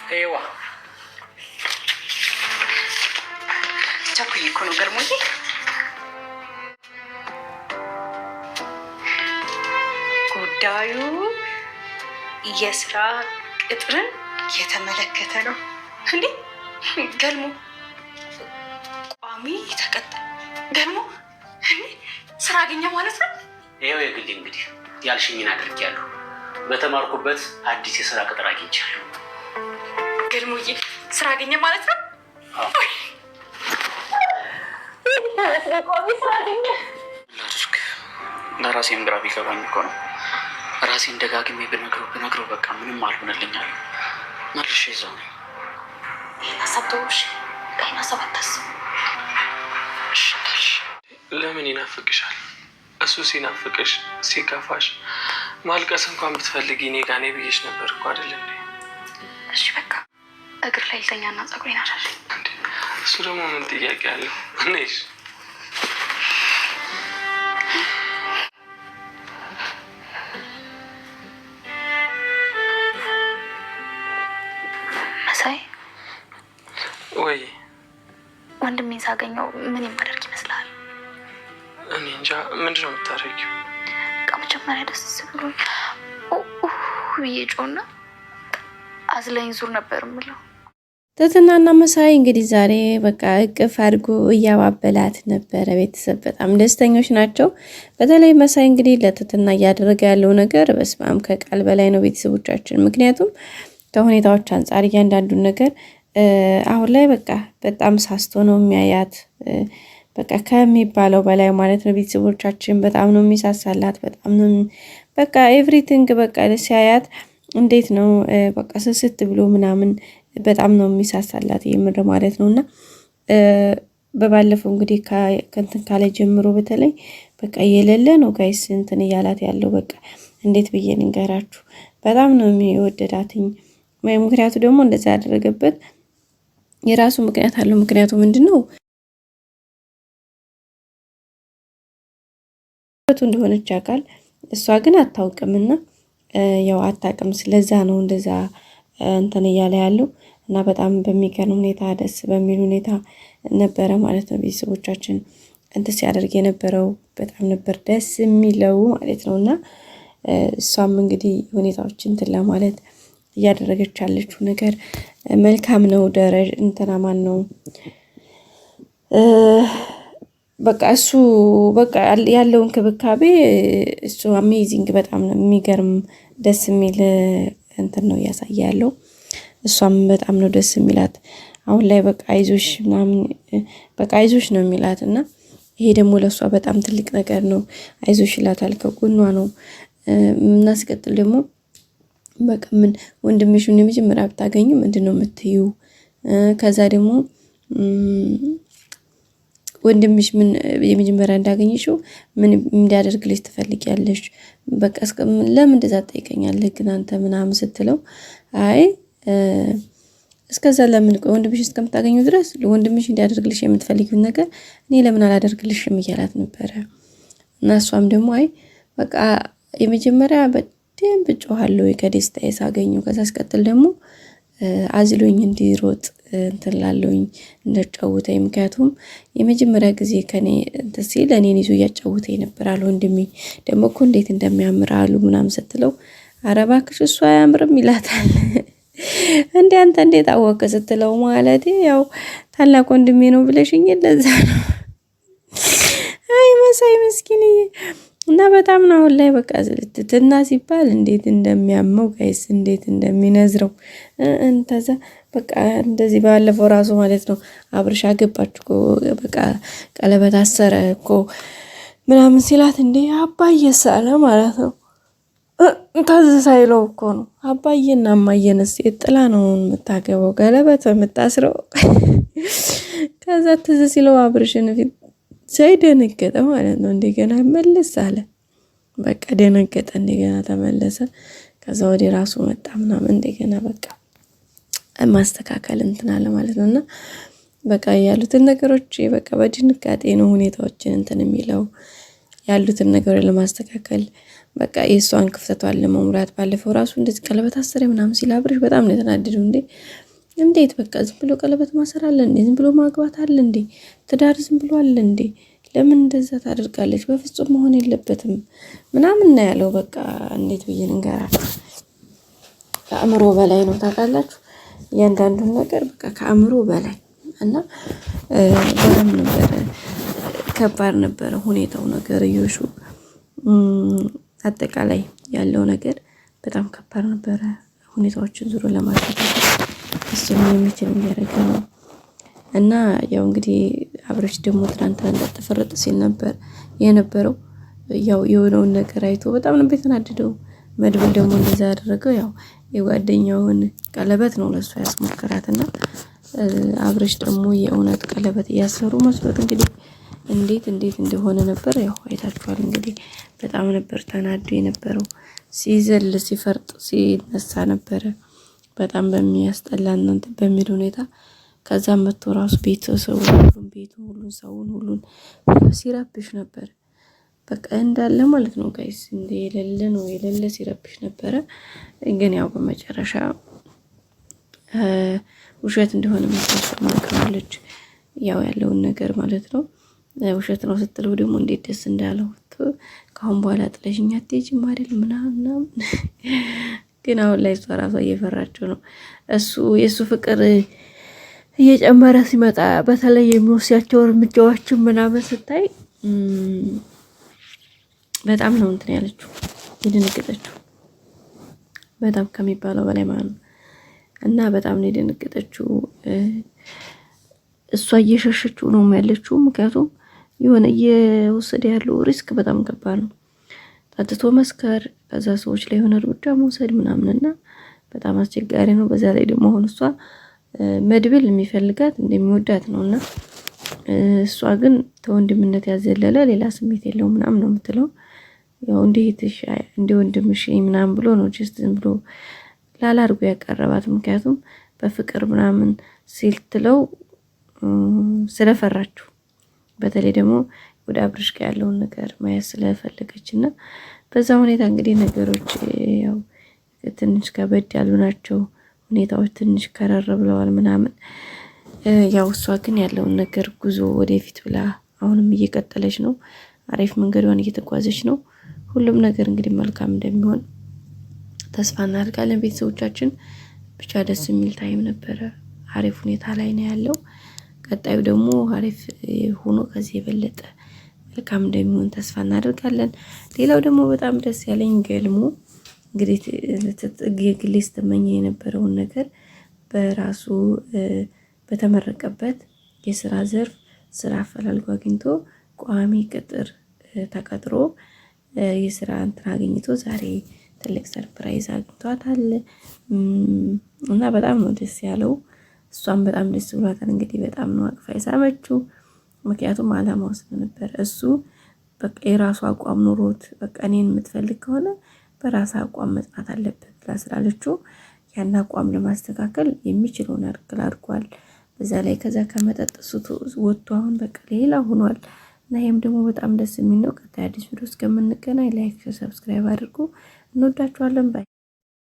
ايوه ቻኩይ እኮ ነው ገርሞኝ ጉዳዩ የስራ ቅጥርን የተመለከተ ነው እንዴ ገልሞ ቋሚ ተቀጣይ ገልሞ ስራ አገኘ ማለት ነው ይሄው የግል እንግዲህ ያልሽኝን አድርጌያለሁ በተማርኩበት አዲስ የስራ ቅጥር አግኝቻለሁ ገልሞዬ ስራ አገኘ ማለት ነው ለራሴም ግራ ቢገባኝ እኮ ነው ራሴን ደጋግሜ ብነግረው በቃ ምንም አልሆነልኛል መልሼ እዛው ነኝ ይህን ሀሳብ ተውሽ ይህን ሀሳብ አታስብ ለምን ይናፍቅሻል እሱ ሲናፍቅሽ ሲከፋሽ ማልቀስ እንኳን ብትፈልጊ እኔ ጋር ነኝ ብዬሽ ነበር እኮ አይደል እንዴ እሺ በቃ እግር ላይ ልተኛና ፀጉሬን አሻሽል እሱ ደግሞ ምን ጥያቄ አለው ነሽ መሳይ ወይ ወንድሜን ሳገኘው ምን የማደርግ ይመስላል እኔ እንጃ ምንድን ነው የምታደርጊው መጀመሪያ ደስ ብሎኝ ብዬ ጮና አዝለኝ ዙር ነበር የምለው ትትናና መሳይ እንግዲህ ዛሬ በቃ እቅፍ አድርጎ እያባበላት ነበረ ቤተሰብ በጣም ደስተኞች ናቸው በተለይ መሳይ እንግዲህ ለትትና እያደረገ ያለው ነገር በስማም ከቃል በላይ ነው ቤተሰቦቻችን ምክንያቱም ከሁኔታዎች አንፃር እያንዳንዱን ነገር አሁን ላይ በቃ በጣም ሳስቶ ነው የሚያያት በቃ ከሚባለው በላይ ማለት ነው ቤተሰቦቻችን በጣም ነው የሚሳሳላት በጣም ነው በቃ ኤቭሪቲንግ በቃ ሲያያት እንዴት ነው በቃ ስስት ብሎ ምናምን በጣም ነው የሚሳሳላት የምር ማለት ነውና በባለፈው እንግዲህ ከንትን ካለ ጀምሮ በተለይ በቃ የሌለ ነው ጋይስ እንትን ያላት ያለው በቃ እንዴት ብዬ ልንገራችሁ በጣም ነው የሚወደዳትኝ ምክንያቱ ደግሞ እንደዛ ያደረገበት የራሱ ምክንያት አለው ምክንያቱ ምንድነው እንደሆነች ያውቃል እሷ ግን አታውቅምና ያው አታውቅም ስለዛ ነው እንደዛ እንትን እያለ ያለው እና በጣም በሚገርም ሁኔታ ደስ በሚል ሁኔታ ነበረ ማለት ነው ቤተሰቦቻችን እንትን ሲያደርግ የነበረው በጣም ነበር ደስ የሚለው ማለት ነውና እሷም እንግዲህ ሁኔታዎችን እንትን ለማለት እያደረገች ያለችው ነገር መልካም ነው ደረጃ እንትና ማን ነው በቃ እሱ በቃ ያለው እንክብካቤ እሱ አሜዚንግ በጣም ነው የሚገርም ደስ የሚል እንትን ነው ያሳያለው እሷም በጣም ነው ደስ የሚላት አሁን ላይ በቃ አይዞሽ ምናምን በቃ አይዞሽ ነው የሚላትና ይሄ ደግሞ ለሷ በጣም ትልቅ ነገር ነው አይዞሽ ይላታል ከጎኗ ነው እና ሲቀጥል ደግሞ በቃ ምን ወንድምሽን የመጀመሪያ ብታገኙ ምንድነው የምትዩ ከዛ ደግሞ ወንድምሽ ምን የመጀመሪያ እንዳገኘሽው ምን እንዲያደርግልሽ ትፈልጊያለሽ በቃ ለምን እንደዛ ጠይቀኛለህ ግን አንተ ምናምን ስትለው አይ እስከዛ ለምን ወንድምሽ እስከምታገኙ ድረስ ወንድምሽ እንዲያደርግልሽ የምትፈልጊው ነገር እኔ ለምን አላደርግልሽም እያላት ነበረ እና እሷም ደግሞ አይ በቃ የመጀመሪያ በደንብ ጮሃለሁ ከደስታዬ ሳገኘው ከዛ አስቀጥል ደግሞ አዝሎኝ እንዲሮጥ እንትን ላለውኝ እንደጫውተኝ ምክንያቱም የመጀመሪያ ጊዜ ከኔ ሲል እኔን ይዞ ያጫውተኝ ነበር አለ ወንድሜ ደግሞ እኮ እንዴት እንደሚያምር አሉ ምናምን ስትለው ኧረ እባክሽ እሱ አያምርም ይላታል እንዴ አንተ እንዴት አወቀ ስትለው ማለት ያው ታላቅ ወንድሜ ነው ብለሽኝ ለዛ ነው አይ መሳይ መስኪንዬ እና በጣም ነው አሁን ላይ በቃ ትትና ሲባል እንዴት እንደሚያመው ጋይስ እንዴት እንደሚነዝረው እንተዛ በቃ እንደዚህ ባለፈው ራሱ ማለት ነው አብርሻ ገባችኮ በቃ ቀለበት አሰረ እኮ ምናምን ሲላት እንዴ አባዬስ አለ ማለት ነው ታዘሳይለው እኮ ነው አባዬና እማዬንስ የጥላ ነው የምታገባው ቀለበት የምታስረው ከዛ ትዝ ሲለው አብርሽን ፊት ሳይደነገጠ ማለት ነው እንደገና መለስ አለ በቃ ደነገጠ እንደገና ተመለሰ ከዛ ወደ ራሱ መጣ ምናምን እንደገና በቃ ማስተካከል እንትን አለ ማለት ነውና በቃ ያሉትን ነገሮች በቃ በድንጋጤ ነው ሁኔታዎችን እንትን የሚለው ያሉትን ነገሮች ለማስተካከል በቃ የእሷን ክፍተቷን ለመሙላት ባለፈው ራሱ እንደዚህ ቀለበት አሰረ ምናምን ሲል አብርሽ በጣም ነው የተናደደው። እንዴት በቃ ዝም ብሎ ቀለበት ማሰር አለ እንዴ? ዝም ብሎ ማግባት አለ እንዴ? ትዳር ዝም ብሎ አለ እንዴ? ለምን እንደዛ ታደርጋለች? በፍጹም መሆን የለበትም ምናምን ነው ያለው። በቃ እንዴት ብዬ ልንገራችሁ፣ ከአእምሮ በላይ ነው ታውቃላችሁ። እያንዳንዱን ነገር በቃ ከአእምሮ በላይ እና በጣም ነበረ ከባድ ነበረ ሁኔታው ነገር እዮሹ አጠቃላይ ያለው ነገር በጣም ከባድ ነበረ። ሁኔታዎችን ዙሮ ለማስተካከል እሱም የሚችል እያደረገ ነው እና ያው እንግዲህ አብርሽ ደግሞ ትናንት እንደተፈረጠ ሲል ነበር የነበረው። ያው የሆነውን ነገር አይቶ በጣም ነበር የተናደደው። መድብል ደግሞ እንደዛ ያደረገው ያው የጓደኛውን ቀለበት ነው ለሱ ያስሞከራትና አብርሽ ደግሞ የእውነት ቀለበት እያሰሩ መስሎት እንግዲህ እንዴት እንደሆነ ነበር ያው አይታችኋል። እንግዲህ በጣም ነበር ተናዶ የነበረው። ሲዘል ሲፈርጥ ሲነሳ ነበረ በጣም በሚያስጠላ እናንተ በሚል ሁኔታ። ከዛም መጥቶ ራሱ ቤተሰቡ ሁሉን ሰውን ሁሉን ሲረብሽ ነበር። በቃ እንዳለ ማለት ነው ጋይስ እንደ የሌለ ሲረብሽ ነበረ። ግን ያው በመጨረሻ ውሸት እንደሆነ መስሎት ያው ያለውን ነገር ማለት ነው። ውሸት ነው ስትለው ደግሞ እንዴት ደስ እንዳለው ካሁን በኋላ ጥለሽኝ አትሄጂም አይደል ምናምን። ግን አሁን ላይ እሷ ራሷ እየፈራችው ነው። የእሱ ፍቅር እየጨመረ ሲመጣ በተለይ የሚወስዳቸው እርምጃዎችን ምናምን ስታይ በጣም ነው እንትን ያለችው የደነገጠችው፣ በጣም ከሚባለው በላይ ማለት ነው። እና በጣም ነው የደነገጠችው። እሷ እየሸሸችው ነው ያለችው። ምክንያቱም የሆነ እየወሰደ ያለው ሪስክ በጣም ከባድ ነው። ጠጥቶ መስከር፣ ከዛ ሰዎች ላይ የሆነ እርምጃ መውሰድ ምናምንና በጣም አስቸጋሪ ነው። በዛ ላይ ደግሞ አሁን እሷ መድብል የሚፈልጋት እንደሚወዳት ነውና እሷ ግን ተወንድምነት ያዘለለ ሌላ ስሜት የለውም ምናምን ነው የምትለው። ያው እንደ ወንድምሽ ምናምን ብሎ ነው ጀስት ዝም ብሎ ላላርጎ ያቀረባት። ምክንያቱም በፍቅር ምናምን ሲልትለው ስለፈራችሁ፣ በተለይ ደግሞ ወደ አብርሽ ጋር ያለውን ነገር ማየት ስለፈለገች እና በዛ ሁኔታ እንግዲህ ነገሮች ያው ትንሽ ከበድ ያሉ ናቸው። ሁኔታዎች ትንሽ ከረር ብለዋል ምናምን። ያው እሷ ግን ያለውን ነገር ጉዞ ወደፊት ብላ አሁንም እየቀጠለች ነው። አሪፍ መንገዷን እየተጓዘች ነው። ሁሉም ነገር እንግዲህ መልካም እንደሚሆን ተስፋ እናደርጋለን። ቤተሰቦቻችን ብቻ ደስ የሚል ታይም ነበረ። አሪፍ ሁኔታ ላይ ነው ያለው። ቀጣዩ ደግሞ አሪፍ ሆኖ ከዚህ የበለጠ መልካም እንደሚሆን ተስፋ እናደርጋለን። ሌላው ደግሞ በጣም ደስ ያለኝ ገልሞ እንግዲህ ግሌ ስትመኝ የነበረውን ነገር በራሱ በተመረቀበት የስራ ዘርፍ ስራ አፈላልጎ አግኝቶ ቋሚ ቅጥር ተቀጥሮ የስራ እንትን አግኝቶ ዛሬ ትልቅ ሰርፕራይዝ አግኝቷታል እና በጣም ነው ደስ ያለው። እሷም በጣም ደስ ብሏታል። እንግዲህ በጣም ነው አቅፋ የሳመችው። ምክንያቱም አላማው ስለነበር እሱ በቃ የራሱ አቋም ኑሮት በቃ እኔን የምትፈልግ ከሆነ በራስ አቋም መጽናት አለበት ብላ ስላለችው ያን አቋም ለማስተካከል የሚችለውን ያርክል አድርጓል። በዛ ላይ ከዛ ከመጠጥ ወጥቶ አሁን በቃ ሌላ ሆኗል እና ይሄም ደግሞ በጣም ደስ የሚል ነው። ቀጣይ አዲስ ቪዲዮ እስከምንገናኝ ላይክ፣ ሰብስክራይብ አድርጉ። እንወዳችኋለን ባይ